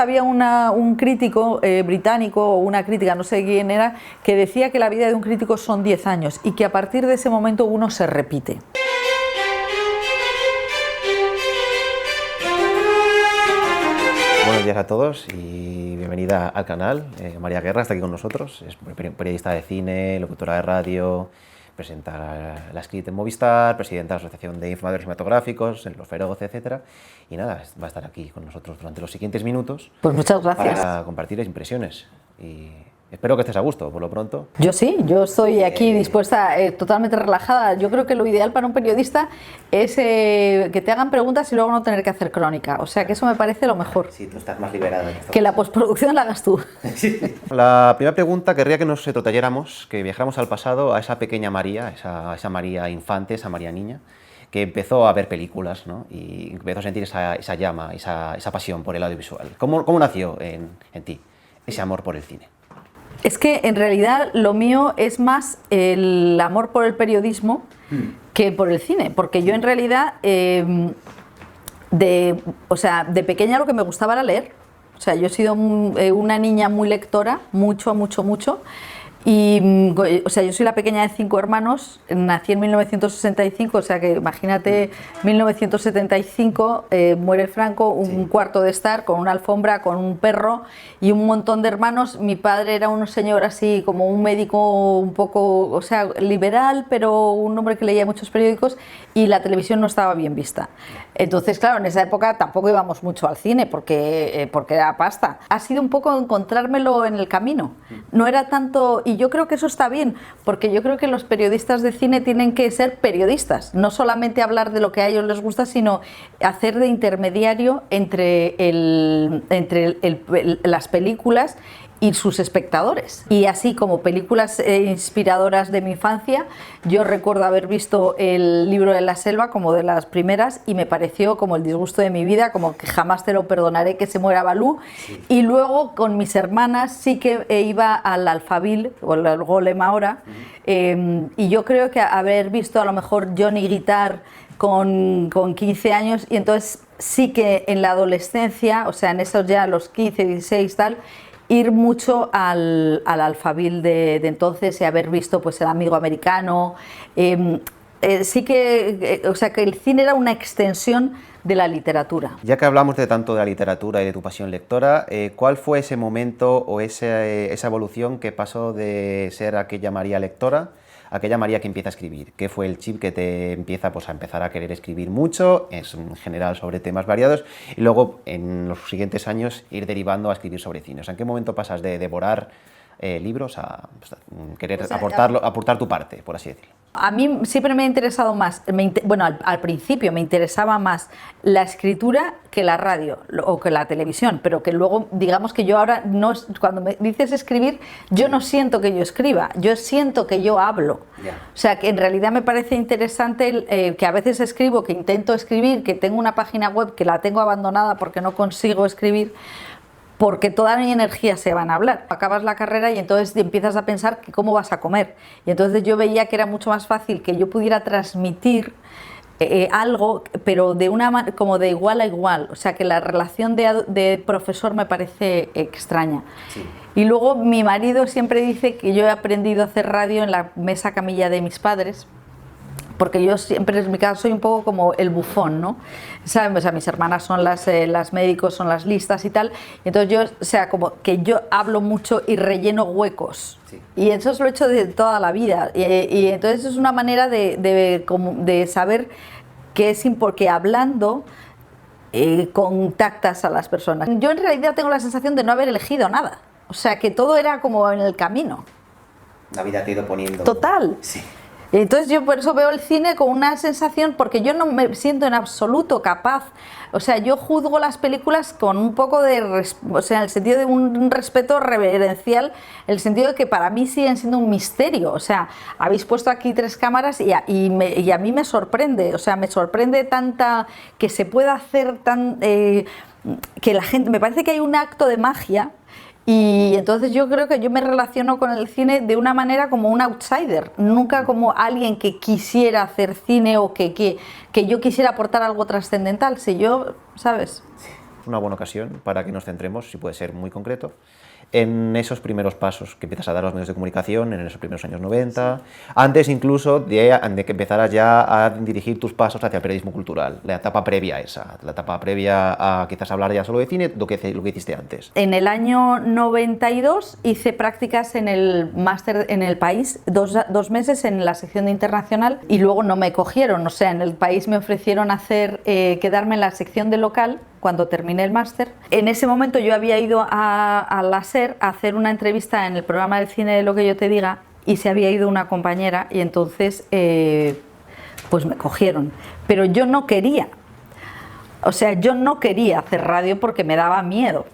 Había un crítico británico, o una crítica, no sé quién era, que decía que la vida de un crítico son 10 años y que a partir de ese momento uno se repite. Buenos días a todos y bienvenida al canal. María Guerra está aquí con nosotros, es periodista de cine, locutora de radio, presenta La Script en Movistar, presidenta de la Asociación de Informadores Cinematográficos, en Los Feroz, etc. Y nada, va a estar aquí con nosotros durante los siguientes minutos. Pues muchas gracias. Para compartir las impresiones. Y espero que estés a gusto, por lo pronto. Yo sí, yo estoy aquí dispuesta, totalmente relajada. Yo creo que lo ideal para un periodista es que te hagan preguntas y luego no tener que hacer crónica. O sea, que eso me parece lo mejor. Sí, tú estás más liberada. Que la postproducción la hagas tú. La primera pregunta, querría que nos retrotrayéramos, que viajáramos al pasado a esa pequeña María, esa María infante, esa María niña, que empezó a ver películas, ¿no? Y empezó a sentir esa llama, esa pasión por el audiovisual. ¿Cómo nació en ti ese amor por el cine? Es que en realidad lo mío es más el amor por el periodismo que por el cine, porque yo en realidad de pequeña lo que me gustaba era leer. O sea, yo he sido una niña muy lectora, mucho. Y, o sea, yo soy la pequeña de 5 hermanos, nací en 1965, o sea que imagínate, 1975, muere Franco, un cuarto de estar, con una alfombra, con un perro y un montón de hermanos. Mi padre era un señor así, como un médico un poco, o sea, liberal, pero un hombre que leía muchos periódicos, y la televisión no estaba bien vista. Entonces, claro, en esa época tampoco íbamos mucho al cine, porque era pasta. Ha sido un poco encontrármelo en el camino, no era tanto. Y yo creo que eso está bien, porque yo creo que los periodistas de cine tienen que ser periodistas, no solamente hablar de lo que a ellos les gusta, sino hacer de intermediario entre las películas y sus espectadores. Y así como películas inspiradoras de mi infancia, yo recuerdo haber visto El libro de la selva como de las primeras y me pareció como el disgusto de mi vida, como que jamás te lo perdonaré que se muera Balú. Sí. Y luego con mis hermanas sí que iba al Alphaville, o al Golem ahora, y yo creo que haber visto a lo mejor Johnny Guitar con 15 años, y entonces sí que en la adolescencia, o sea, en esos ya los 15, 16 tal, ir mucho al Alphaville de entonces y haber visto pues El amigo americano. Sí que, o sea, que el cine era una extensión de la literatura. Ya que hablamos de tanto de la literatura y de tu pasión lectora, ¿cuál fue ese momento o esa evolución que pasó de ser aquella María lectora a aquella María que empieza a escribir? ¿Qué fue el chip que te empieza pues, a empezar a querer escribir mucho, en general sobre temas variados, y luego en los siguientes años ir derivando a escribir sobre cine? O sea, ¿en qué momento pasas de devorar libros a querer aportar tu parte, por así decirlo? A mí siempre me ha interesado más, bueno, al principio me interesaba más la escritura que la radio o que la televisión, pero que luego, digamos que yo ahora, cuando me dices escribir, yo no siento que yo escriba, yo siento que yo hablo. Yeah. O sea, que en realidad me parece interesante que a veces escribo, que intento escribir, que tengo una página web que la tengo abandonada porque no consigo escribir, porque toda mi energía se van a hablar. Acabas la carrera y entonces empiezas a pensar que cómo vas a comer. Y entonces yo veía que era mucho más fácil que yo pudiera transmitir algo, pero como de igual a igual. O sea, que la relación de profesor me parece extraña. Sí. Y luego mi marido siempre dice que yo he aprendido a hacer radio en la mesa camilla de mis padres, porque yo siempre, en mi caso, soy un poco como el bufón, ¿no? ¿Sabes? O sea, mis hermanas son las médicos, son las listas y tal, y entonces yo, o sea, como que yo hablo mucho y relleno huecos, sí. Y eso lo he hecho de toda la vida, y entonces es una manera de saber que es porque hablando contactas a las personas. Yo en realidad tengo la sensación de no haber elegido nada, o sea, que todo era como en el camino. La vida te ha ido poniendo. Total. Sí. Entonces yo por eso veo el cine con una sensación, porque yo no me siento en absoluto capaz, o sea, yo juzgo las películas con un poco o sea, en el sentido de un respeto reverencial, en el sentido de que para mí siguen siendo un misterio. O sea, habéis puesto aquí 3 cámaras y a mí me sorprende, o sea, me sorprende tanta, que se pueda hacer tan, que la gente, me parece que hay un acto de magia. Y entonces yo creo que yo me relaciono con el cine de una manera como un outsider, nunca como alguien que quisiera hacer cine o que yo quisiera aportar algo trascendental. Si yo, ¿sabes? una buena ocasión para que nos centremos, si puede ser muy concreto, en esos primeros pasos que empiezas a dar a los medios de comunicación en esos primeros años 90, antes incluso de que empezaras ya a dirigir tus pasos hacia el periodismo cultural, la etapa previa a esa, la etapa previa a quizás hablar ya solo de cine, lo que hiciste antes. En el año 92 hice prácticas en el máster en El País, dos meses en la sección de internacional, y luego no me cogieron, o sea, en El País me ofrecieron quedarme en la sección de local cuando terminé el máster. En ese momento yo había ido a la SER a hacer una entrevista en el programa del cine de Lo que yo te diga, y se había ido una compañera y entonces pues me cogieron. Pero yo no quería. O sea, yo no quería hacer radio porque me daba miedo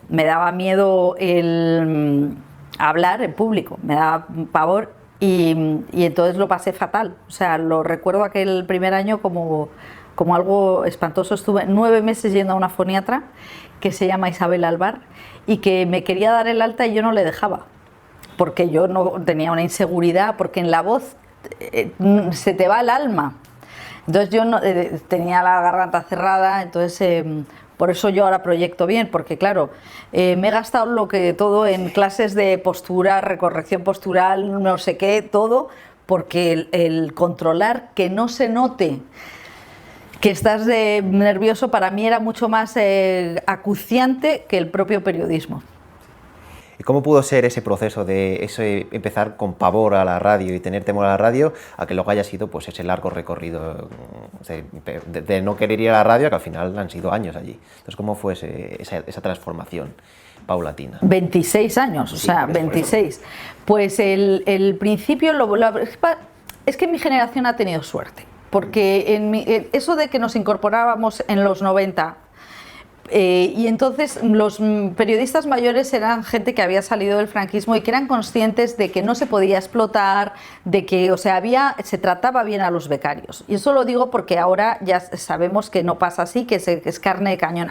el hablar en público, me daba pavor y entonces lo pasé fatal. O sea, lo recuerdo aquel primer año como algo espantoso. Estuve 9 meses yendo a una foniatra que se llama Isabel Alvar y que me quería dar el alta y yo no le dejaba, porque yo no tenía una inseguridad, porque en la voz se te va el alma. Entonces yo no, tenía la garganta cerrada, entonces por eso yo ahora proyecto bien, porque claro, me he gastado todo en clases de postura, recorrección postural, no sé qué, todo, porque el controlar que no se note que estás nervioso para mí era mucho más acuciante que el propio periodismo. ¿Y cómo pudo ser ese proceso de empezar con pavor a la radio y tener temor a la radio, a que luego haya sido pues ese largo recorrido de no querer ir a la radio, que al final han sido años allí? Entonces, ¿cómo fue esa transformación paulatina? 26 años, o sea, 26. Pues el principio, es que mi generación ha tenido suerte, porque eso de que nos incorporábamos en los 90, y entonces los periodistas mayores eran gente que había salido del franquismo y que eran conscientes de que no se podía explotar, de que, o sea, se trataba bien a los becarios. Y eso lo digo porque ahora ya sabemos que no pasa así, que es carne de cañón.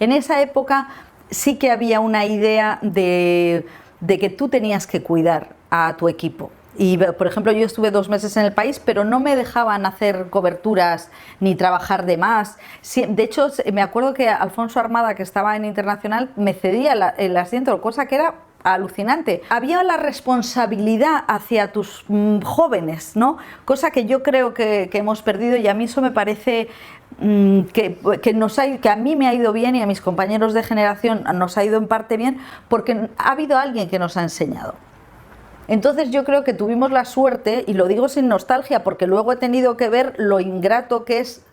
En esa época sí que había una idea de que tú tenías que cuidar a tu equipo. Y, por ejemplo, yo estuve 2 meses en El País, pero no me dejaban hacer coberturas ni trabajar de más. De hecho, me acuerdo que Alfonso Armada, que estaba en Internacional, me cedía el asiento, cosa que era alucinante. Había la responsabilidad hacia tus jóvenes, ¿no? Cosa que yo creo que hemos perdido, y a mí eso me parece que a mí me ha ido bien y a mis compañeros de generación nos ha ido en parte bien, porque ha habido alguien que nos ha enseñado. Entonces yo creo que tuvimos la suerte, y lo digo sin nostalgia, porque luego he tenido que ver lo ingrato que es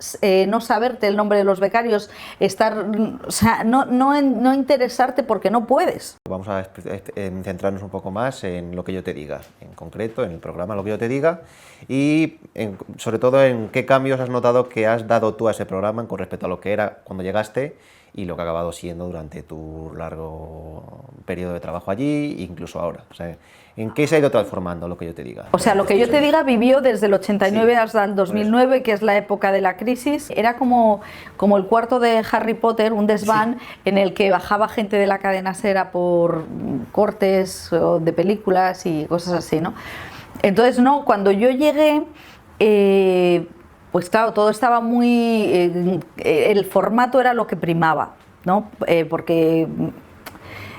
no saberte el nombre de los becarios, o sea, no interesarte porque no puedes. Vamos a centrarnos un poco más en Lo que yo te diga, en concreto, en el programa Lo que yo te diga, y sobre todo en qué cambios has notado que has dado tú a ese programa con respecto a lo que era cuando llegaste y lo que ha acabado siendo durante tu largo periodo de trabajo allí, incluso ahora. O sea, ¿en qué se ha ido transformando Lo que yo te diga? O sea, Lo que yo te diga vivió desde el 89 hasta el 2009, que es la época de la crisis. Era como el cuarto de Harry Potter, un desván en el que bajaba gente de la cadena SER por cortes de películas y cosas así, ¿no? Entonces, cuando yo llegué, pues claro, todo estaba el formato era lo que primaba, ¿no? Porque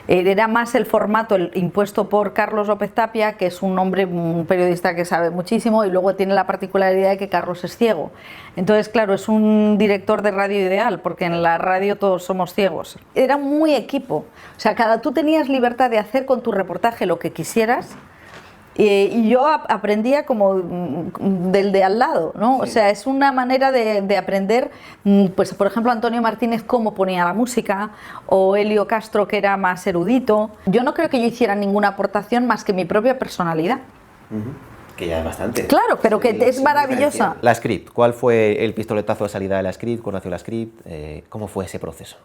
era más el formato impuesto por Carlos López Tapia, que es un periodista que sabe muchísimo, y luego tiene la particularidad de que Carlos es ciego. Entonces, claro, es un director de radio ideal, porque en la radio todos somos ciegos. Era muy equipo, o sea, tú tenías libertad de hacer con tu reportaje lo que quisieras. Y yo aprendía como del de al lado, ¿no? Sí. O sea, es una manera de aprender, pues por ejemplo Antonio Martínez cómo ponía la música, o Elio Castro, que era más erudito. Yo no creo que yo hiciera ninguna aportación más que mi propia personalidad. Que ya es bastante. Claro, pero que es maravillosa. La Script, ¿cuál fue el pistoletazo de salida de la Script? ¿Cuándo nació la Script? ¿Cómo fue ese proceso?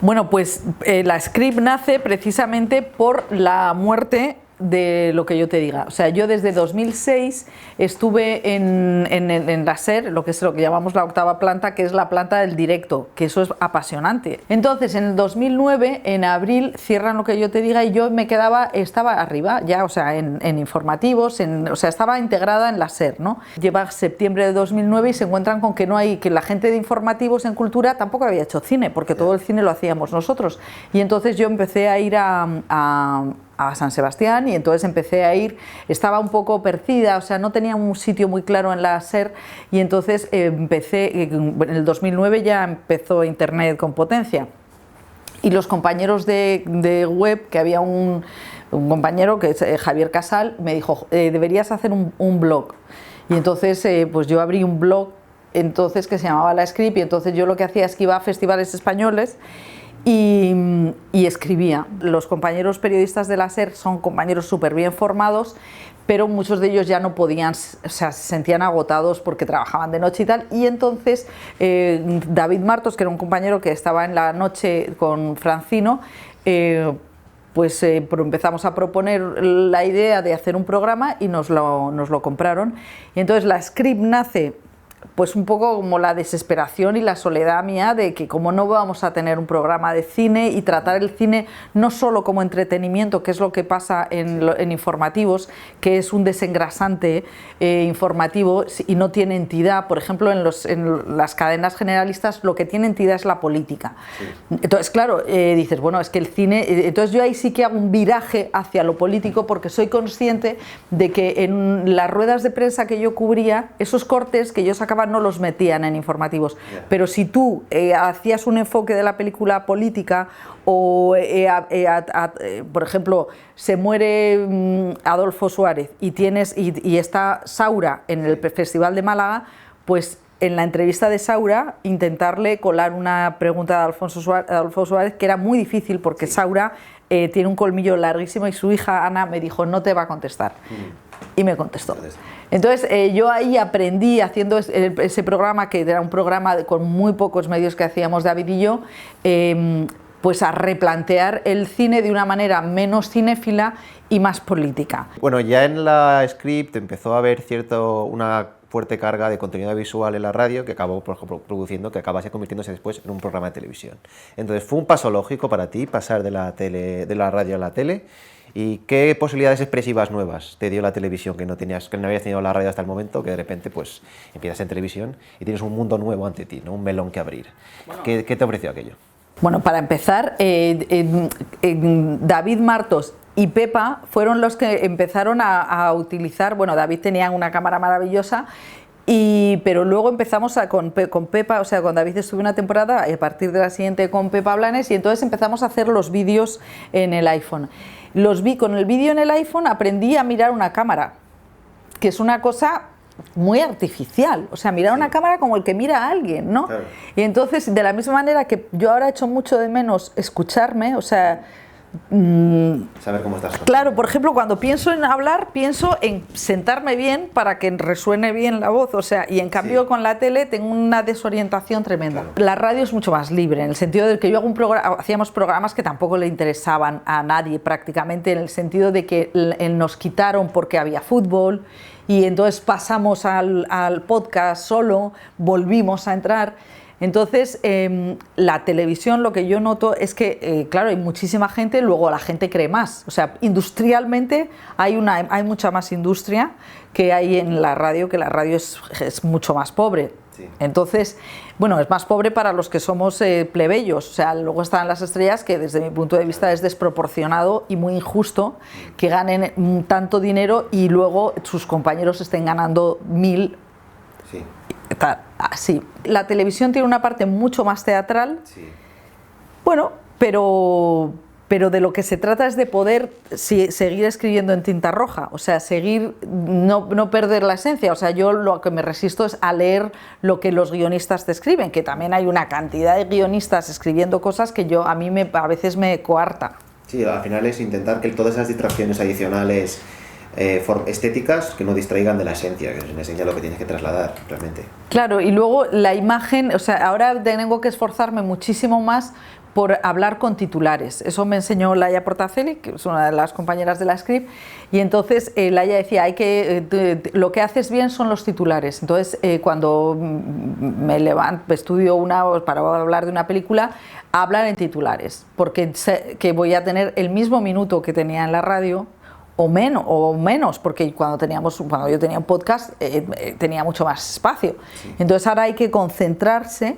Bueno, pues la Script nace precisamente por la muerte de lo que yo te diga. O sea, yo desde 2006 estuve en la SER, lo que es lo que llamamos la octava planta, que es la planta del directo, que eso es apasionante. Entonces, en el 2009, en abril, cierran lo que yo te diga y yo estaba arriba, ya, o sea, en informativos, o sea, estaba integrada en la SER, ¿no? Lleva septiembre de 2009 y se encuentran con que que la gente de informativos en cultura tampoco había hecho cine, porque todo el cine lo hacíamos nosotros. Y entonces yo empecé a ir a San Sebastián y entonces empecé a ir, estaba un poco perdida, o sea, no tenía un sitio muy claro en la SER y entonces empecé, en el 2009 ya empezó Internet con potencia y los compañeros de web, que había un compañero que es Javier Casal, me dijo, deberías hacer un blog. Y entonces pues yo abrí un blog entonces que se llamaba La Script y entonces yo lo que hacía es que iba a festivales españoles y escribía. Los compañeros periodistas de la SER son compañeros súper bien formados, pero muchos de ellos ya no podían, o sea, se sentían agotados porque trabajaban de noche y tal, y entonces David Martos, que era un compañero que estaba en la noche con Francino, pues empezamos a proponer la idea de hacer un programa y nos lo compraron. Y entonces La Script nace pues un poco como la desesperación y la soledad mía de que como no vamos a tener un programa de cine y tratar el cine no solo como entretenimiento, que es lo que pasa en informativos, que es un desengrasante informativo y no tiene entidad. Por ejemplo, en las cadenas generalistas lo que tiene entidad es la política. Sí. Entonces, claro, dices, bueno, es que el cine... Entonces yo ahí sí que hago un viraje hacia lo político porque soy consciente de que en las ruedas de prensa que yo cubría, esos cortes que yo sacaba no los metían en informativos, pero si tú hacías un enfoque de la película política o por ejemplo se muere Adolfo Suárez y está Saura en el Festival de Málaga, pues en la entrevista de Saura intentarle colar una pregunta de Adolfo Suárez que era muy difícil porque Saura tiene un colmillo larguísimo y su hija Ana me dijo no te va a contestar y me contestó. Entonces yo ahí aprendí haciendo ese programa, que era un programa con muy pocos medios que hacíamos David y yo, pues a replantear el cine de una manera menos cinéfila y más política. Bueno, ya en La Script empezó a haber una fuerte carga de contenido visual en la radio que acabó, por ejemplo, produciendo, que acabase convirtiéndose después en un programa de televisión. Entonces, ¿fue un paso lógico para ti pasar de la radio a la tele? ¿Y qué posibilidades expresivas nuevas te dio la televisión que no habías tenido la radio hasta el momento, que de repente pues empiezas en televisión y tienes un mundo nuevo ante ti, ¿no? Un melón que abrir? Bueno, ¿Qué te ofreció aquello? Bueno, para empezar, David Martos y Pepa fueron los que empezaron a utilizar, bueno, David tenía una cámara maravillosa, pero luego empezamos con Pepa, o sea, con David estuve una temporada y a partir de la siguiente con Pepa Blanes y entonces empezamos a hacer los vídeos en el iPhone. Con el vídeo en el iPhone aprendí a mirar una cámara, que es una cosa muy artificial, o sea, mirar una cámara como el que mira a alguien, ¿no? Claro. Y entonces, de la misma manera que yo ahora echo mucho de menos escucharme, o sea... saber cómo estás. Claro, por ejemplo, cuando pienso en hablar, pienso en sentarme bien para que resuene bien la voz, o sea, y en cambio con la tele tengo una desorientación tremenda. Claro. La radio es mucho más libre, en el sentido de que yo hacíamos programas que tampoco le interesaban a nadie prácticamente, en el sentido de que nos quitaron porque había fútbol y entonces pasamos al podcast solo, volvimos a entrar. Entonces, la televisión, lo que yo noto es que, claro, hay muchísima gente, luego la gente cree más. O sea, industrialmente hay mucha más industria que hay en la radio, que la radio es mucho más pobre. Sí. Entonces, bueno, es más pobre para los que somos plebeyos. O sea, luego están las estrellas, que desde mi punto de vista es desproporcionado y muy injusto que ganen tanto dinero y luego sus compañeros estén ganando 1000. Sí. Así. La televisión tiene una parte mucho más teatral, sí. Bueno, pero de lo que se trata es de poder seguir escribiendo en tinta roja, o sea, no perder la esencia. O sea, yo lo que me resisto es a leer lo que los guionistas te escriben, que también hay una cantidad de guionistas escribiendo cosas que a mí a veces me coarta. Sí, al final es intentar que todas esas distracciones adicionales estéticas que no distraigan de la esencia, que es una esencia lo que tienes que trasladar realmente. Claro, y luego la imagen, o sea, ahora tengo que esforzarme muchísimo más por hablar con titulares. Eso me enseñó Laia Portacelli, que es una de las compañeras de la Script, y entonces Laia decía, lo que haces bien son los titulares. Entonces, cuando me levanto, estudio para hablar de una película, hablar en titulares, porque sé que voy a tener el mismo minuto que tenía en la radio, o menos, porque cuando yo tenía un podcast tenía mucho más espacio. Sí. Entonces ahora hay que concentrarse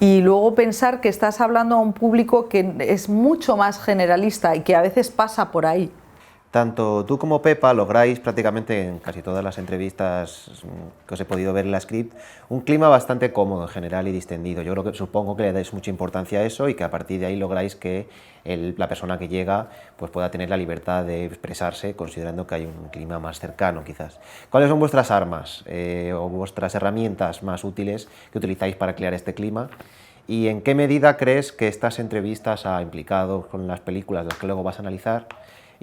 y luego pensar que estás hablando a un público que es mucho más generalista y que a veces pasa por ahí. Tanto tú como Pepa lográis prácticamente en casi todas las entrevistas que os he podido ver en la Script un clima bastante cómodo en general y distendido. Yo supongo que le dais mucha importancia a eso y que a partir de ahí lográis que la persona que llega pues pueda tener la libertad de expresarse, considerando que hay un clima más cercano quizás. ¿Cuáles son vuestras armas o vuestras herramientas más útiles que utilizáis para crear este clima? ¿Y en qué medida crees que estas entrevistas a implicados con las películas, las que luego vas a analizar,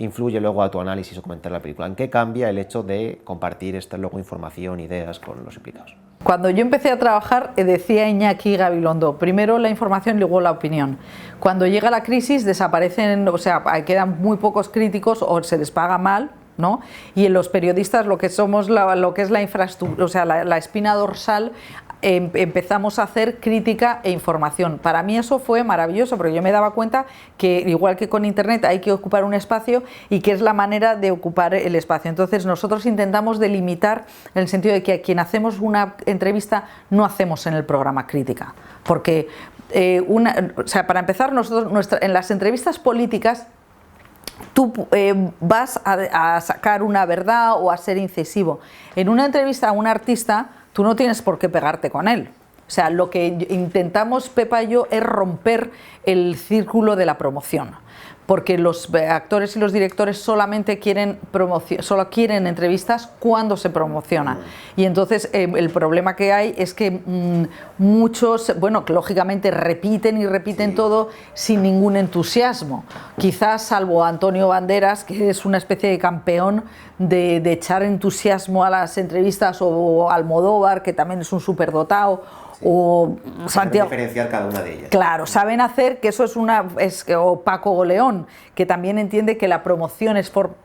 influye luego a tu análisis o comentar la película? ¿En qué cambia el hecho de compartir luego información, ideas con los implicados? Cuando yo empecé a trabajar, decía Iñaki Gabilondo, primero la información y luego la opinión. Cuando llega la crisis desaparecen, o sea, quedan muy pocos críticos o se les paga mal, ¿no? Y en los periodistas lo que somos, lo que es la infraestructura, o sea, la espina dorsal, empezamos a hacer crítica e información. Para mí eso fue maravilloso, porque yo me daba cuenta que igual que con internet hay que ocupar un espacio y que es la manera de ocupar el espacio. Entonces nosotros intentamos delimitar en el sentido de que a quien hacemos una entrevista no hacemos en el programa crítica, porque o sea, para empezar, nosotros en las entrevistas políticas tú vas a sacar una verdad o a ser incisivo. En una entrevista a un artista tú no tienes por qué pegarte con él. O sea, lo que intentamos Pepa y yo es romper el círculo de la promoción, porque los actores y los directores solamente quieren entrevistas cuando se promociona. Y entonces el problema que hay es que muchos, bueno, que lógicamente repiten y repiten todo sin ningún entusiasmo. Quizás salvo Antonio Banderas, que es una especie de campeón de echar entusiasmo a las entrevistas, o Almodóvar, que también es un superdotado, o Santiago, diferenciar cada una de ellas. Claro, saben hacer que eso o Paco Goleón, que también entiende que la promoción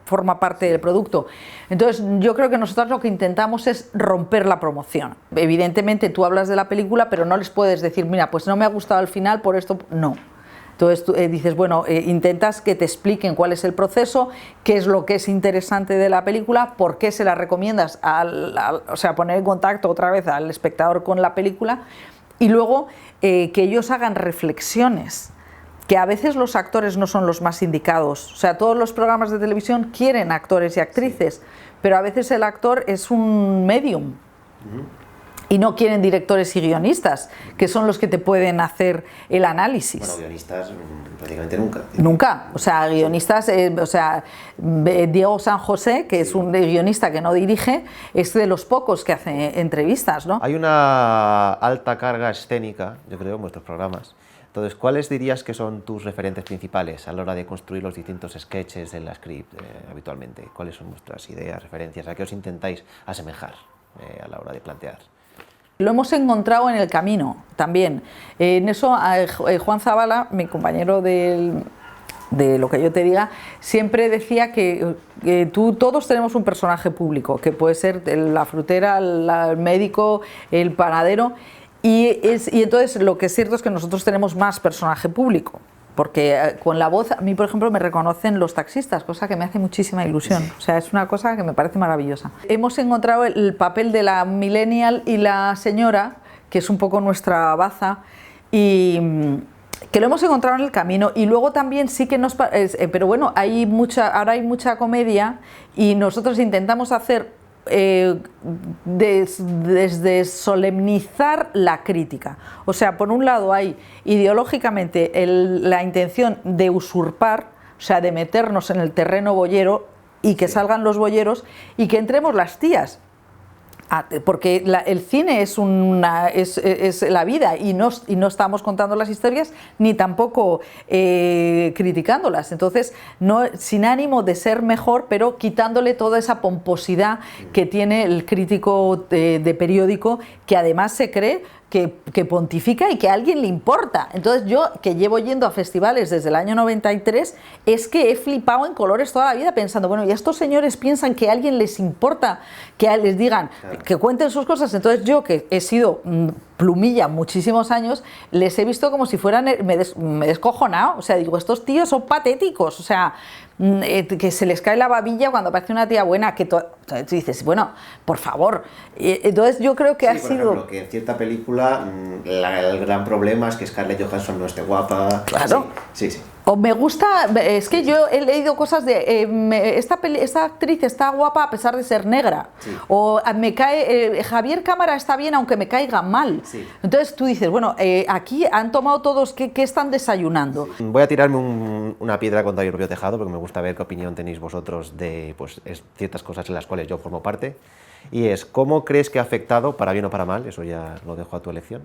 forma parte del producto. Entonces yo creo que nosotros lo que intentamos es romper la promoción. Evidentemente tú hablas de la película, pero no les puedes decir, mira, pues no me ha gustado al final, por esto no. Entonces tú dices, bueno, intentas que te expliquen cuál es el proceso, qué es lo que es interesante de la película, por qué se la recomiendas, o sea, poner en contacto otra vez al espectador con la película, y luego que ellos hagan reflexiones, que a veces los actores no son los más indicados. O sea, todos los programas de televisión quieren actores y actrices, pero a veces el actor es un medium. Y no quieren directores y guionistas, que son los que te pueden hacer el análisis. Bueno, guionistas prácticamente nunca. Nunca. O sea, guionistas, Diego San José, que es un guionista que no dirige, es de los pocos que hace entrevistas, ¿no? Hay una alta carga escénica, yo creo, en vuestros programas. Entonces, ¿cuáles dirías que son tus referentes principales a la hora de construir los distintos sketches de la Script habitualmente? ¿Cuáles son vuestras ideas, referencias? ¿A qué os intentáis asemejar a la hora de plantear? Lo hemos encontrado en el camino también. En eso Juan Zabala, mi compañero de Lo que yo te diga, siempre decía que todos tenemos un personaje público, que puede ser la frutera, el médico, el panadero, y entonces lo que es cierto es que nosotros tenemos más personaje público. Porque con la voz, a mí por ejemplo me reconocen los taxistas, cosa que me hace muchísima ilusión. O sea, es una cosa que me parece maravillosa. Hemos encontrado el papel de la millennial y la señora, que es un poco nuestra baza, y que lo hemos encontrado en el camino. Y luego también sí que pero bueno, ahora hay mucha comedia y nosotros intentamos hacer desde solemnizar la crítica. O sea, por un lado hay ideológicamente la intención de usurpar, o sea, de meternos en el terreno boyero y que salgan los boyeros y que entremos las tías. Porque el cine es la vida y no estamos contando las historias ni tampoco criticándolas. Entonces, sin ánimo de ser mejor, pero quitándole toda esa pomposidad que tiene el crítico de periódico, que además se cree que pontifica y que a alguien le importa. Entonces yo, que llevo yendo a festivales desde el año 93, es que he flipado en colores toda la vida pensando, bueno, y estos señores piensan que a alguien les importa, que les digan, que cuenten sus cosas. Entonces yo, que he sido plumilla muchísimos años, les he visto como si fueran, me he descojonado, o sea, digo, estos tíos son patéticos, o sea, que se les cae la babilla cuando aparece una tía buena, que tú dices, bueno, por favor. Entonces yo creo que sí, ha por sido... ejemplo, que en cierta película el gran problema es que Scarlett Johansson no esté guapa. Claro. Sí, sí. O me gusta, es que yo he leído cosas de esta actriz está guapa a pesar de ser negra, sí. O me cae, Javier Cámara está bien aunque me caiga mal. Sí. Entonces tú dices, bueno, aquí han tomado todos, ¿qué están desayunando? Voy a tirarme una piedra contra mi propio tejado porque me gusta ver qué opinión tenéis vosotros de pues, ciertas cosas en las cuales yo formo parte, y es, ¿cómo crees que ha afectado, para bien o para mal, eso ya lo dejo a tu elección,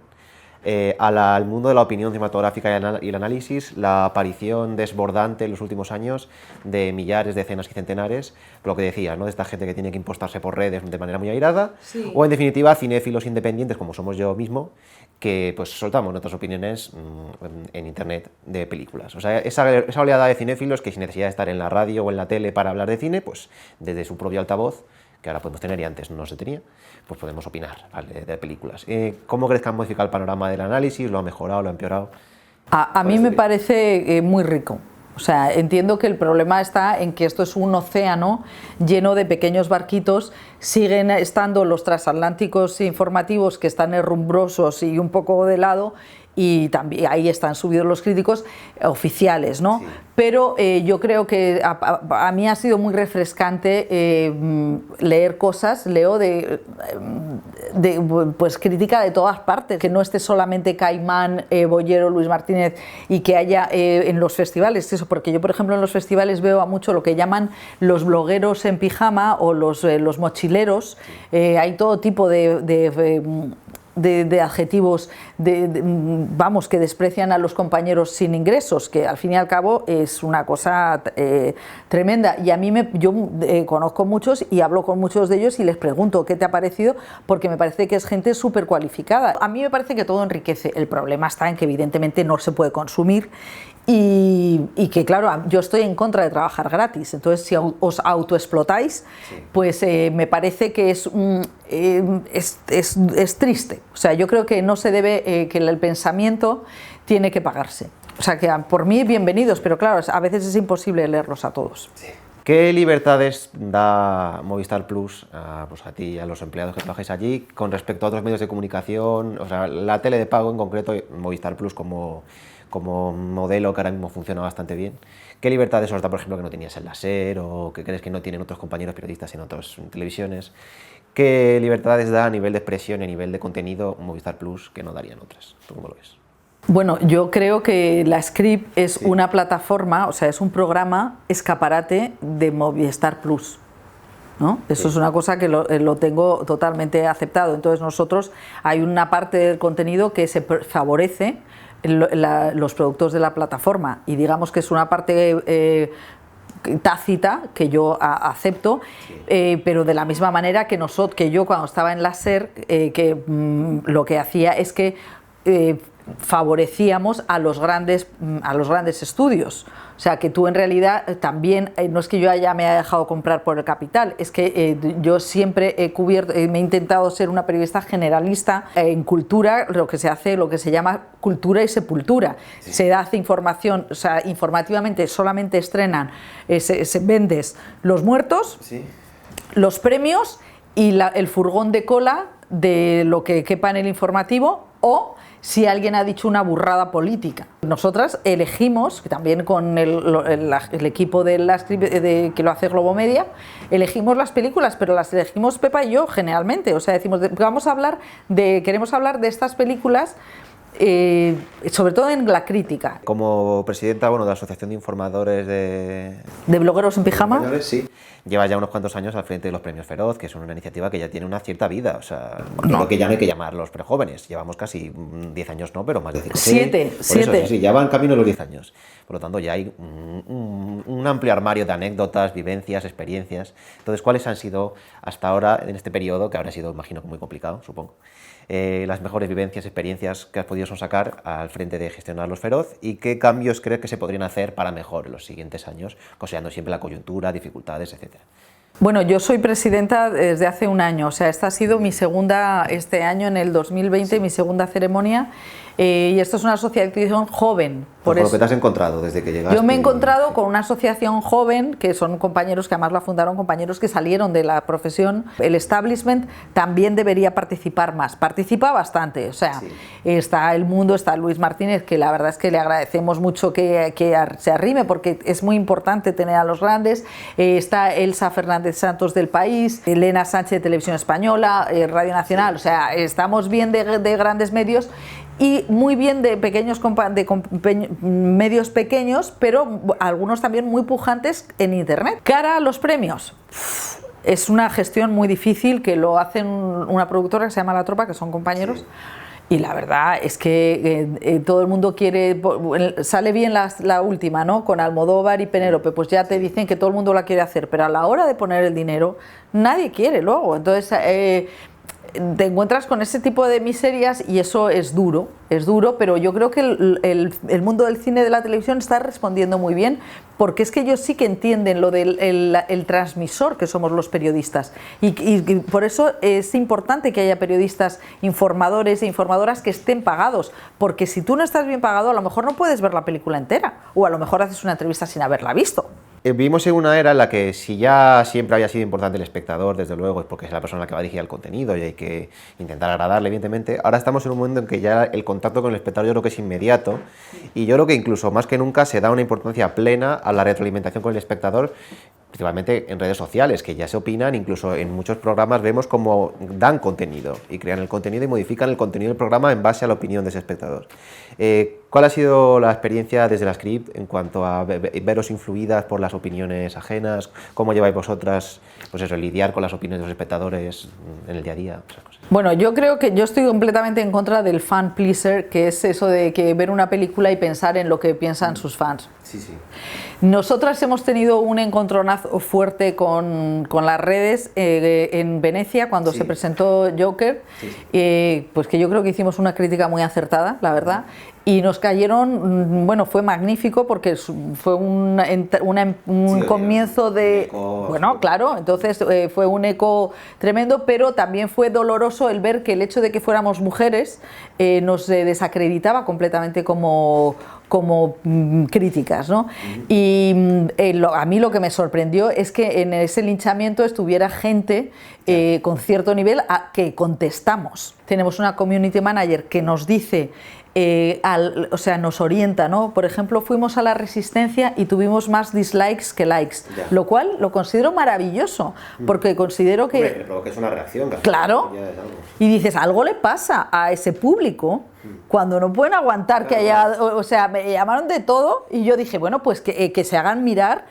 al mundo de la opinión cinematográfica y el análisis, la aparición desbordante en los últimos años de millares, decenas y centenares, lo que decía, ¿no?, de esta gente que tiene que impostarse por redes de manera muy airada, sí. O en definitiva cinéfilos independientes como somos yo mismo, que pues soltamos nuestras opiniones en internet de películas. O sea, esa oleada de cinéfilos que sin necesidad de estar en la radio o en la tele para hablar de cine, pues desde su propio altavoz, que ahora podemos tener y antes no se tenía, pues podemos opinar, ¿vale?, de películas. ¿Cómo crees que han modificado el panorama del análisis? ¿Lo ha mejorado? ¿Lo ha empeorado? A mí me parece muy rico. O sea, entiendo que el problema está en que esto es un océano lleno de pequeños barquitos, siguen estando los transatlánticos informativos que están herrumbrosos y un poco de lado, y también ahí están subidos los críticos oficiales, ¿no? Sí. Pero yo creo que a mí ha sido muy refrescante leer cosas, leo pues crítica de todas partes, que no esté solamente Caimán, Bollero, Luis Martínez, y que haya en los festivales, eso, porque yo por ejemplo en los festivales veo a mucho lo que llaman los blogueros en pijama o los mochileros, hay todo tipo de adjetivos vamos, que desprecian a los compañeros sin ingresos, que al fin y al cabo es una cosa tremenda. Y a mí yo conozco muchos y hablo con muchos de ellos y les pregunto qué te ha parecido, porque me parece que es gente súper cualificada. A mí me parece que todo enriquece. El problema está en que evidentemente no se puede consumir y que claro, yo estoy en contra de trabajar gratis, entonces si os autoexplotáis, sí, pues me parece que es triste. O sea, yo creo que no se debe, que el pensamiento tiene que pagarse. O sea, que por mí bienvenidos, pero claro, a veces es imposible leerlos a todos. Sí. ¿Qué libertades da Movistar Plus pues a ti y a los empleados que trabajáis allí con respecto a otros medios de comunicación? O sea, la tele de pago en concreto, Movistar Plus como modelo que ahora mismo funciona bastante bien. ¿Qué libertades os da, por ejemplo, que no tenías en la SER o que crees que no tienen otros compañeros periodistas en otras televisiones? ¿Qué libertades da a nivel de expresión y a nivel de contenido Movistar Plus que no darían otras? ¿Tú cómo lo ves? Bueno, yo creo que la Script es una plataforma, o sea, es un programa escaparate de Movistar Plus, ¿no? Eso es una cosa que lo tengo totalmente aceptado. Entonces nosotros, hay una parte del contenido que se favorece los productos de la plataforma, y digamos que es una parte tácita que yo acepto, pero de la misma manera que yo cuando estaba en la SER, lo que hacía es que favorecíamos a los grandes estudios. O sea, que tú en realidad también, no es que yo me haya dejado comprar por el capital, es que yo siempre me he intentado ser una periodista generalista en cultura, lo que se llama cultura y sepultura. Sí. Se hace información, o sea, informativamente solamente estrenan, se vendes los muertos, sí, los premios y el furgón de cola de lo que quepa en el informativo, o si alguien ha dicho una burrada política. Nosotras elegimos, también con el equipo que lo hace Globo Media, elegimos las películas, pero las elegimos Pepa y yo generalmente. O sea, decimos, queremos hablar de estas películas, sobre todo en la crítica. Como presidenta, bueno, de la Asociación de Informadores ¿De blogueros en pijama? Sí. Lleva ya unos cuantos años al frente de los Premios Feroz, que es una iniciativa que ya tiene una cierta vida. O sea, creo que ya no hay que llamarlos prejóvenes. Llevamos casi 10 años, no, pero más de 5. Siete. Sí, ya van camino los 10 años. Por lo tanto, ya hay un un amplio armario de anécdotas, vivencias, experiencias. Entonces, ¿cuáles han sido hasta ahora, en este periodo, que habrá sido, imagino, muy complicado, supongo, las mejores vivencias, experiencias que has podido sacar al frente de gestionar Los Feroz y qué cambios crees que se podrían hacer para mejor en los siguientes años, considerando siempre la coyuntura, dificultades, etcétera? Bueno, yo soy presidenta desde hace un año, o sea, esta ha sido mi segunda, este año en el 2020, sí, mi segunda ceremonia, y esto es una asociación joven. Por lo que te has encontrado desde que llegaste. Yo me he encontrado con una asociación joven, que son compañeros que además la fundaron compañeros que salieron de la profesión. El establishment también debería participar más, participa bastante, o sea, sí, está El Mundo, está Luis Martínez, que la verdad es que le agradecemos mucho que se arrime, porque es muy importante tener a los grandes, está Elsa Fernández Santos del País, Elena Sánchez de Televisión Española, Radio Nacional, o sea, estamos bien de grandes medios y muy bien de pequeños medios pequeños, pero algunos también muy pujantes en internet. Cara a los premios, es una gestión muy difícil que lo hacen una productora que se llama La Tropa, que son compañeros. Sí. Y la verdad es que todo el mundo quiere, sale bien la última, ¿no? Con Almodóvar y Penélope, pues ya te dicen que todo el mundo la quiere hacer, pero a la hora de poner el dinero, nadie quiere luego. Entonces te encuentras con ese tipo de miserias y eso es duro, pero yo creo que el mundo del cine y de la televisión está respondiendo muy bien, porque es que ellos sí que entienden lo del el transmisor que somos los periodistas y por eso es importante que haya periodistas informadores e informadoras que estén pagados, porque si tú no estás bien pagado a lo mejor no puedes ver la película entera o a lo mejor haces una entrevista sin haberla visto. Vivimos en una era en la que si ya siempre había sido importante el espectador, desde luego, es porque es la persona que va a dirigir el contenido y hay que intentar agradarle, evidentemente. Ahora estamos en un momento en que ya el contacto con el espectador yo creo que es inmediato y yo creo que incluso más que nunca se da una importancia plena a la retroalimentación con el espectador, principalmente en redes sociales, que ya se opinan, incluso en muchos programas vemos cómo dan contenido y crean el contenido y modifican el contenido del programa en base a la opinión de ese espectador. ¿Cuál ha sido la experiencia desde la Script en cuanto a veros influidas por las opiniones ajenas? ¿Cómo lleváis vosotras, pues eso, lidiar con las opiniones de los espectadores en el día a día? Esas cosas. Bueno, yo creo que yo estoy completamente en contra del fan pleaser, que es eso de que ver una película y pensar en lo que piensan sus fans. Sí, sí. Nosotras hemos tenido un encontronazo fuerte con las redes en Venecia cuando se presentó Joker, pues que yo creo que hicimos una crítica muy acertada, la verdad, y nos cayeron, bueno, fue magnífico porque fue un comienzo de... Eco, bueno, claro, entonces fue un eco tremendo, pero también fue doloroso el ver que el hecho de que fuéramos mujeres nos desacreditaba completamente como críticas, ¿no? Y a mí lo que me sorprendió es que en ese linchamiento estuviera gente con cierto nivel que contestamos. Tenemos una community manager que nos dice, o sea, nos orienta, ¿no? Por ejemplo, fuimos a La Resistencia y tuvimos más dislikes que likes, lo cual lo considero maravilloso, porque considero que... Hombre, pero que es una reacción. Claro, y dices, algo le pasa a ese público cuando no pueden aguantar que haya... O sea, me llamaron de todo y yo dije, bueno, pues que se hagan mirar,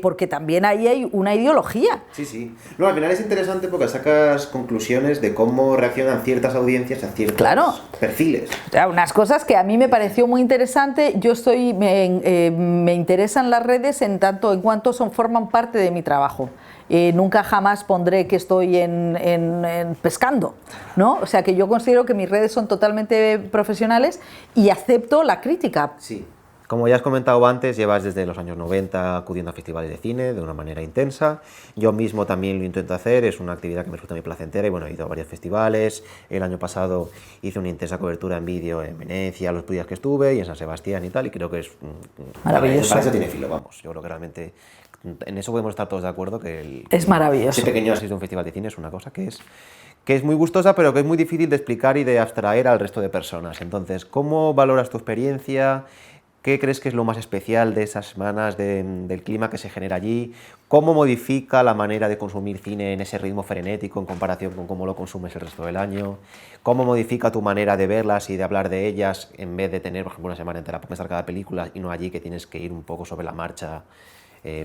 porque también ahí hay una ideología. Sí, sí. No, al final es interesante porque sacas conclusiones de cómo reaccionan ciertas audiencias a ciertos perfiles. O sea, unas cosas que a mí me pareció muy interesante. Yo me interesan las redes en tanto en cuanto forman parte de mi trabajo. Nunca jamás pondré que estoy en pescando, ¿no? O sea, que yo considero que mis redes son totalmente profesionales y acepto la crítica. Sí. Como ya has comentado antes, llevas desde los años 90 acudiendo a festivales de cine de una manera intensa. Yo mismo también lo intento hacer, es una actividad que me resulta muy placentera y bueno, he ido a varios festivales. El año pasado hice una intensa cobertura en vídeo en Venecia, los días que estuve, y en San Sebastián y tal, y creo que es maravilloso. Para eso tiene filo, vamos. Yo creo que realmente en eso podemos estar todos de acuerdo, que es maravilloso. Ese pequeño asistir a un festival de cine es una cosa que es muy gustosa, pero que es muy difícil de explicar y de abstraer al resto de personas. Entonces, ¿cómo valoras tu experiencia? ¿Qué crees que es lo más especial de esas semanas, del clima que se genera allí? ¿Cómo modifica la manera de consumir cine en ese ritmo frenético en comparación con cómo lo consumes el resto del año? ¿Cómo modifica tu manera de verlas y de hablar de ellas en vez de tener, por ejemplo, una semana entera para pensar cada película y no allí que tienes que ir un poco sobre la marcha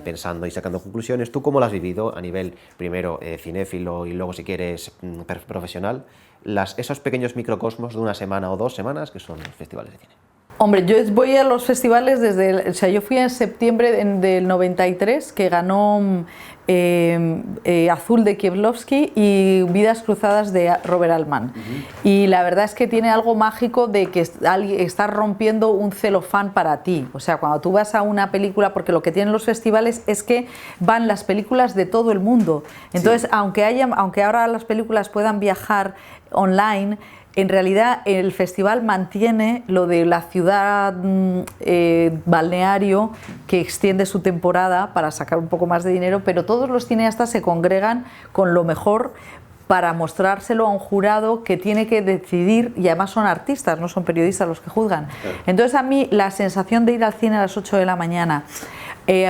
pensando y sacando conclusiones? ¿Tú cómo lo has vivido a nivel, primero, cinéfilo y luego, si quieres, profesional, esos pequeños microcosmos de una semana o 2 semanas que son los festivales de cine? Hombre, yo voy a los festivales o sea, yo fui en septiembre del 93, que ganó Azul de Kieślowski y Vidas cruzadas de Robert Altman. Y la verdad es que tiene algo mágico de que estás rompiendo un celofán para ti. O sea, cuando tú vas a una película, porque lo que tienen los festivales es que van las películas de todo el mundo. Entonces, sí, aunque ahora las películas puedan viajar online, en realidad el festival mantiene lo de la ciudad balneario que extiende su temporada para sacar un poco más de dinero, pero todos los cineastas se congregan con lo mejor para mostrárselo a un jurado que tiene que decidir, y además son artistas, no son periodistas los que juzgan. Entonces a mí la sensación de ir al cine a las 8 de la mañana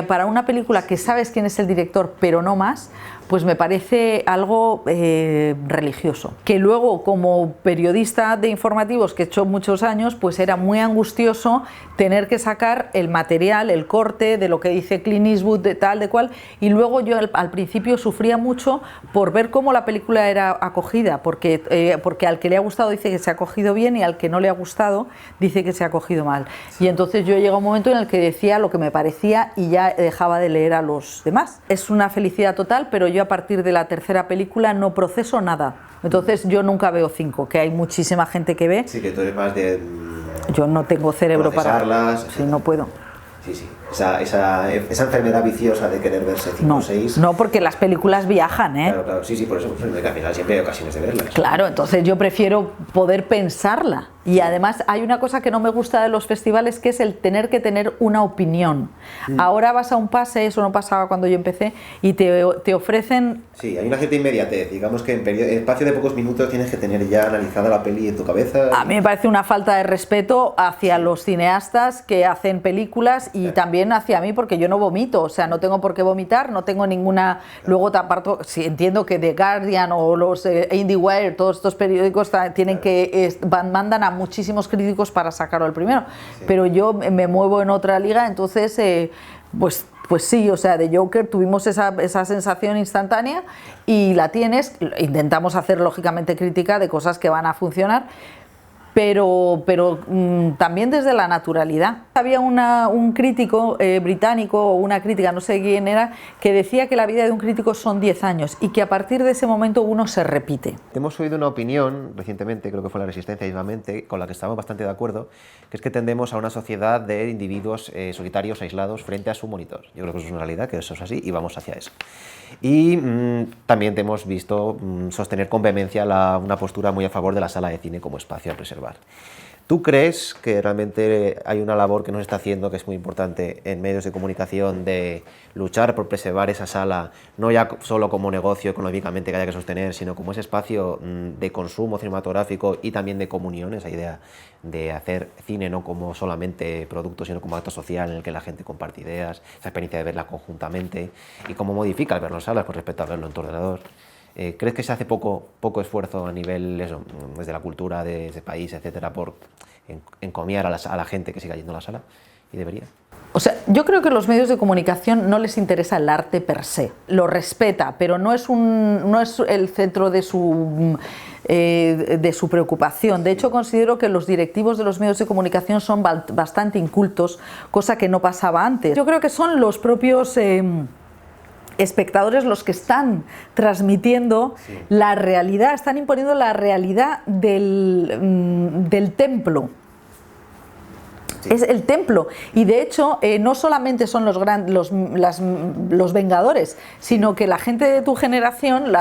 para una película que sabes quién es el director pero no más, pues me parece algo religioso. Que luego, como periodista de informativos que he hecho muchos años, pues era muy angustioso tener que sacar el material, el corte de lo que dice Clint Eastwood, de tal, de cual, y luego yo al principio sufría mucho por ver cómo la película era acogida, porque al que le ha gustado dice que se ha acogido bien y al que no le ha gustado dice que se ha acogido mal. Y entonces yo llegaba a un momento en el que decía lo que me parecía y ya dejaba de leer a los demás. Es una felicidad total, pero yo a partir de la tercera película no proceso nada. Entonces yo nunca veo 5, que hay muchísima gente que ve. Sí, que tú eres más de... Yo no tengo cerebro para... Sí, no puedo. Sí, sí. Esa enfermedad viciosa de querer verse 5 o 6... No, porque las películas viajan, ¿eh? Claro, claro. Sí, sí, por eso pues, al final siempre hay ocasiones de verlas. Claro, entonces yo prefiero poder pensarla. Y además hay una cosa que no me gusta de los festivales, que es el tener que tener una opinión. Ahora vas a un pase, eso no pasaba cuando yo empecé, y te ofrecen... Sí, hay una cierta inmediatez. Digamos que en espacio de pocos minutos tienes que tener ya analizada la peli en tu cabeza. A mí me parece una falta de respeto hacia los cineastas que hacen películas y también hacia mí, porque yo no vomito, o sea, no tengo por qué vomitar, no tengo ninguna... Luego, aparte, sí, entiendo que The Guardian o los IndieWire, todos estos periódicos tienen que... mandan a muchísimos críticos para sacarlo el primero, pero yo me muevo en otra liga, entonces pues sí, o sea, de Joker tuvimos esa sensación instantánea y la tienes. Intentamos hacer lógicamente crítica de cosas que van a funcionar, pero también desde la naturalidad. Había un crítico británico, o una crítica, no sé quién era, que decía que la vida de un crítico son 10 años y que a partir de ese momento uno se repite. Hemos oído una opinión recientemente, creo que fue La Resistencia mismamente, con la que estamos bastante de acuerdo, que es que tendemos a una sociedad de individuos solitarios, aislados, frente a su monitor. Yo creo que eso es una realidad, que eso es así y vamos hacia eso. Y también te hemos visto sostener con vehemencia una postura muy a favor de la sala de cine como espacio a preservar. ¿Tú crees que realmente hay una labor que nos está haciendo, que es muy importante en medios de comunicación, de luchar por preservar esa sala, no ya solo como negocio económicamente que haya que sostener, sino como ese espacio de consumo cinematográfico y también de comunión, esa idea de hacer cine no como solamente producto, sino como acto social en el que la gente comparte ideas, esa experiencia de verla conjuntamente y cómo modifica el verlo en salas con respecto a verlo en tu ordenador? ¿Crees que se hace poco esfuerzo a nivel desde la cultura de ese país, etcétera, por encomiar a la gente que siga yendo a la sala? ¿Y debería? O sea, yo creo que a los medios de comunicación no les interesa el arte per se. Lo respeta, pero no es el centro de su preocupación. De hecho, considero que los directivos de los medios de comunicación son bastante incultos, cosa que no pasaba antes. Yo creo que son los propios... espectadores los que están transmitiendo la realidad, están imponiendo la realidad del templo. Es el templo, y de hecho no solamente son los Vengadores, sino que la gente de tu generación,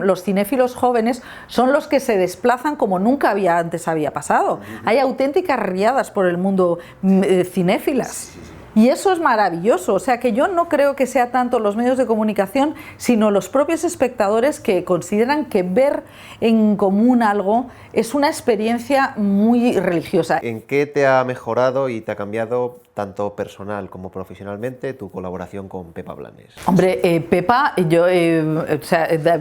los cinéfilos jóvenes, son los que se desplazan como nunca antes había pasado. Hay auténticas riadas por el mundo cinéfilas. Y eso es maravilloso, o sea que yo no creo que sea tanto los medios de comunicación, sino los propios espectadores que consideran que ver en común algo es una experiencia muy religiosa. ¿En qué te ha mejorado y te ha cambiado, tanto personal como profesionalmente, tu colaboración con Pepa Blanes? Hombre, Pepa,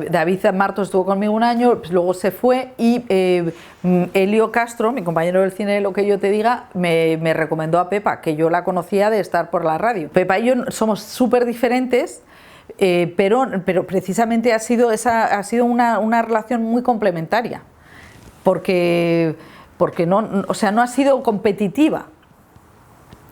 David Marto estuvo conmigo un año, pues luego se fue y Elio Castro, mi compañero del cine, Lo que yo te diga, me recomendó a Pepa, que yo la conocía de estar por la radio. Pepa y yo somos súper diferentes, pero precisamente ha sido una relación muy complementaria, porque no ha sido competitiva,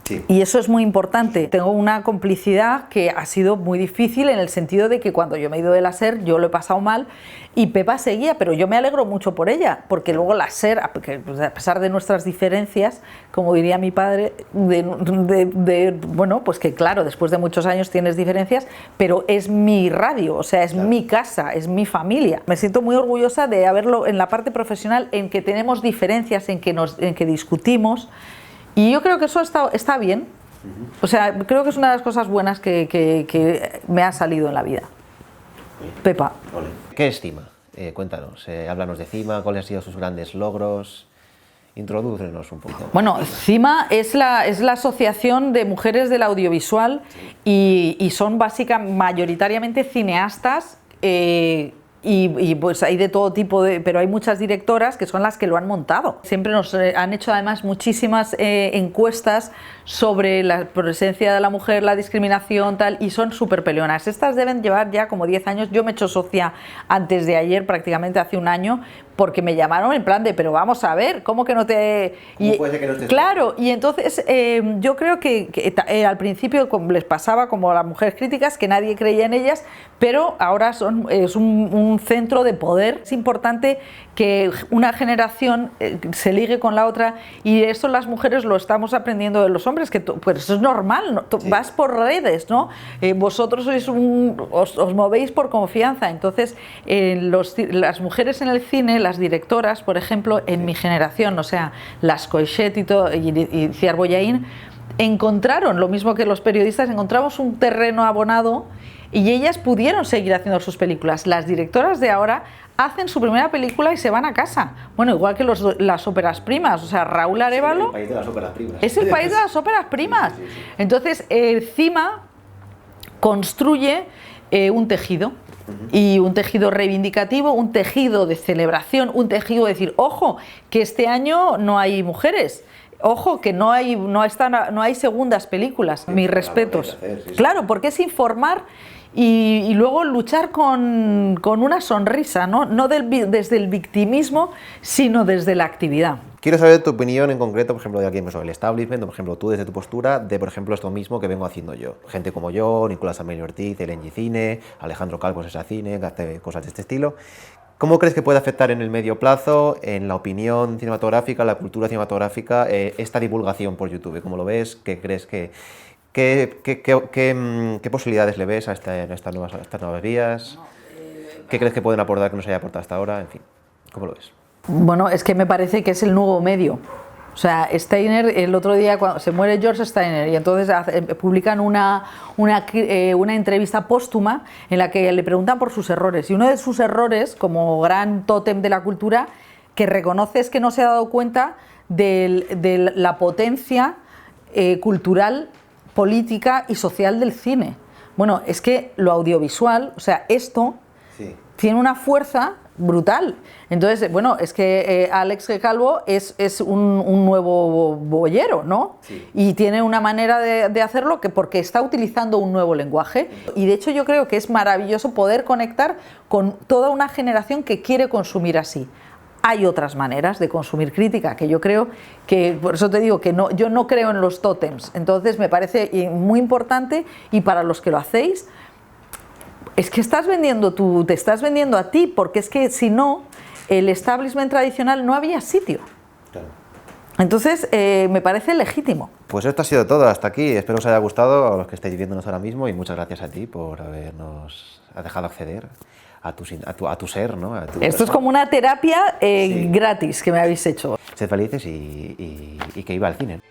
Sí. Y eso es muy importante. Tengo una complicidad que ha sido muy difícil en el sentido de que cuando yo me he ido de la SER, yo lo he pasado mal y Pepa seguía, pero yo me alegro mucho por ella, porque luego la SER, a pesar de nuestras diferencias, como diría mi padre, bueno, pues que claro, después de muchos años tienes diferencias, pero es mi radio, o sea, es mi casa, es mi familia. Me siento muy orgullosa de haberlo en la parte profesional, en que tenemos diferencias, en que discutimos. Y yo creo que eso está bien. O sea, creo que es una de las cosas buenas que me ha salido en la vida. Pepa. ¿Qué es CIMA? Cuéntanos, háblanos de CIMA, cuáles han sido sus grandes logros. Introdúcenos un poco. Bueno, CIMA es la Asociación de Mujeres del Audiovisual y son mayoritariamente cineastas. Y pues hay de todo tipo, pero hay muchas directoras que son las que lo han montado. Siempre nos han hecho además muchísimas encuestas sobre la presencia de la mujer, la discriminación, tal, y son súper peleonas. Estas deben llevar ya como 10 años. Yo me he hecho socia antes de ayer, prácticamente hace un año, porque me llamaron en plan de, pero vamos a ver, ¿cómo que no te...? ¿Cómo puede ser que no estés? Claro, y entonces yo creo que al principio les pasaba como a las mujeres críticas, que nadie creía en ellas, pero ahora es un centro de poder. Es importante que una generación se ligue con la otra, y eso las mujeres lo estamos aprendiendo de los hombres, que pues eso es normal, ¿no? Sí. Vas por redes, ¿no? Vosotros sois os movéis por confianza. Entonces las mujeres en el cine, las directoras, por ejemplo, en mi generación, o sea, las Coixet y Ciar Bollaín, encontraron, lo mismo que los periodistas, encontramos un terreno abonado y ellas pudieron seguir haciendo sus películas. Las directoras de ahora hacen su primera película y se van a casa. Bueno, igual que las óperas primas, o sea, Raúl Arévalo... Es el país de las óperas primas. Es el país de las óperas primas. Sí. Entonces, CIMA construye un tejido. Y un tejido reivindicativo, un tejido de celebración, un tejido de decir, ojo, que este año no hay mujeres, ojo, que no hay segundas películas. Mis respetos. Claro, porque es informar y luego luchar con una sonrisa, no desde el victimismo, sino desde la actividad. Quiero saber tu opinión en concreto, por ejemplo, de alguien sobre el establishment, o por ejemplo, tú desde tu postura, de por ejemplo esto mismo que vengo haciendo yo. Gente como yo, Nicolás Amelio Ortiz, Elen Cine, Alejandro Calvo, Esa Cine, que hace cosas de este estilo. ¿Cómo crees que puede afectar en el medio plazo, en la opinión cinematográfica, la cultura cinematográfica, esta divulgación por YouTube? ¿Cómo lo ves? ¿Qué crees ¿Qué posibilidades le ves a estas nuevas vías? ¿Qué crees que pueden aportar que no se haya aportado hasta ahora? En fin, ¿cómo lo ves? Bueno, es que me parece que es el nuevo medio. O sea, Steiner, el otro día cuando se muere George Steiner y entonces publican una entrevista póstuma en la que le preguntan por sus errores, y uno de sus errores, como gran tótem de la cultura, que reconoce, es que no se ha dado cuenta de la potencia cultural, política y social del cine. Bueno, es que lo audiovisual, o sea, esto sí, tiene una fuerza brutal. Entonces, bueno, es que Alex Calvo es un nuevo boyero, ¿no? Sí. Y tiene una manera de hacerlo porque está utilizando un nuevo lenguaje. Y de hecho yo creo que es maravilloso poder conectar con toda una generación que quiere consumir así. Hay otras maneras de consumir crítica, que yo creo que, por eso te digo que yo no creo en los tótems. Entonces me parece muy importante, y para los que lo hacéis, es que te estás vendiendo a ti, porque es que si no, el establishment tradicional no había sitio. Claro. Entonces, me parece legítimo. Pues esto ha sido todo, hasta aquí. Espero os haya gustado a los que estáis viéndonos ahora mismo, y muchas gracias a ti por habernos dejado acceder a tu ser, ¿no? Esto persona. Es como una terapia sí, gratis que me habéis hecho. Sed felices y que iba al cine.